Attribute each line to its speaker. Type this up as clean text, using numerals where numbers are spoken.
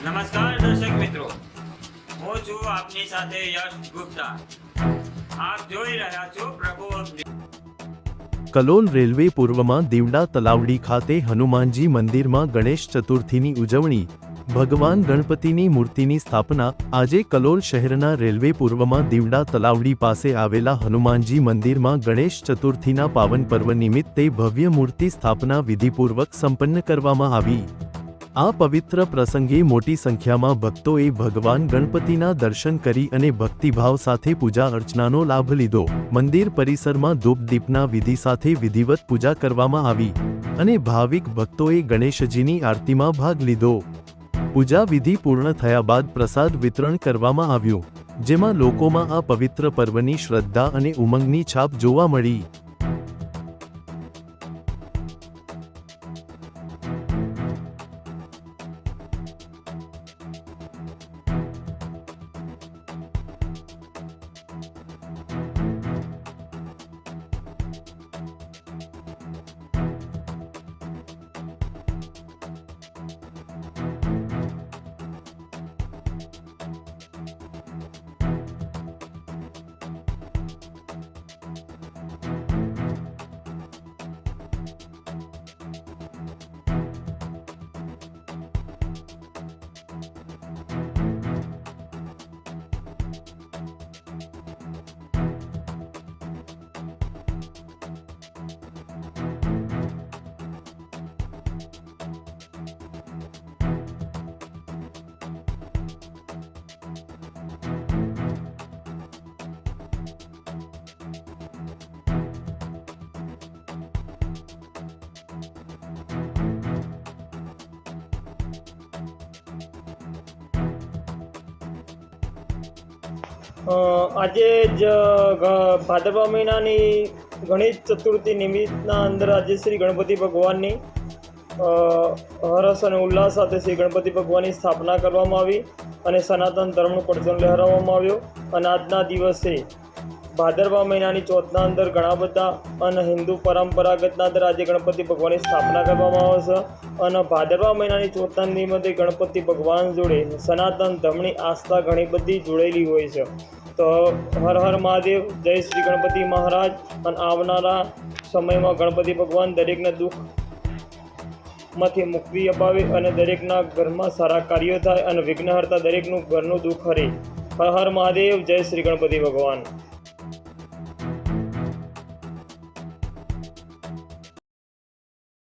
Speaker 1: નમસ્કાર દર્શક મિત્રો, હું છું આપની સાથે યશ ગુપ્તા। આપ જોઈ રહ્યા છો પ્રભુ અપડેટ।
Speaker 2: કલોલ રેલવે પૂર્વમાં દીવડા તલાવડી ખાતે હનુમાનજી મંદિરમાં ગણેશ ચતુર્થીની ઉજવણી, ભગવાન ગણપતિની મૂર્તિની સ્થાપના। આજે કલોલ શહેરના રેલવે પૂર્વમાં દીવડા તલાવડી પાસે આવેલા હનુમાનજી મંદિરમાં ગણેશ ચતુર્થીના પાવન પર્વ નિમિત્તે ભવ્ય મૂર્તિ સ્થાપના વિધિપૂર્વક સંપન્ન કરવામાં આવી। આ પવિત્ર પ્રસંગે મોટી સંખ્યામાં ભક્તોએ ભગવાન ગણપતિના દર્શન કરી અને ભક્તિભાવ સાથે પૂજા અર્ચનાનો લાભ લીધો। મંદિર પરિસરમાં ધૂપ દીપના વિધિ સાથે વિધિવત પૂજા કરવામાં આવી અને ભાવિક ભક્તોએ ગણેશજીની આરતીમાં ભાગ લીધો। પૂજા વિધિ પૂર્ણ થયા બાદ પ્રસાદ વિતરણ કરવામાં આવ્યું, જેમાં લોકોમાં આ પવિત્ર પર્વની શ્રદ્ધા અને ઉમંગની છાપ જોવા મળી।
Speaker 3: આજે જ ભાદરવા મહિનાની ગણેશ ચતુર્થી નિમિત્તના અંદર આજે શ્રી ગણપતિ ભગવાનની હરસ અને ઉલ્લાસ સાથે શ્રી ગણપતિ ભગવાનની સ્થાપના કરવામાં આવી અને સનાતન ધર્મનો પરચમ લહેરાવવામાં આવ્યો। અને આજના દિવસે ભાદરવા મહિનાની ચોથના અંદર ઘણા બધા અને હિન્દુ પરંપરાગતના અંદર આજે ગણપતિ ભગવાનની સ્થાપના કરવામાં આવે છે। અને ભાદરવા મહિનાની ચોથના નિમિત્તે ગણપતિ ભગવાન જોડે સનાતન ધર્મની આસ્થા ઘણી બધી જોડેલી હોય છે। તો હર હર મહાદેવ, જય શ્રી ગણપતિ મહારાજ। અને આવનારા સમયમાં ગણપતિ ભગવાન દરેકને દુઃખમાંથી મુક્તિ અપાવે અને દરેકના ઘરમાં સારા કાર્યો થાય અને વિઘ્નહર્તા દરેકનું ઘરનું દુઃખ હરે। હર હર મહાદેવ, જય શ્રી ગણપતિ ભગવાન।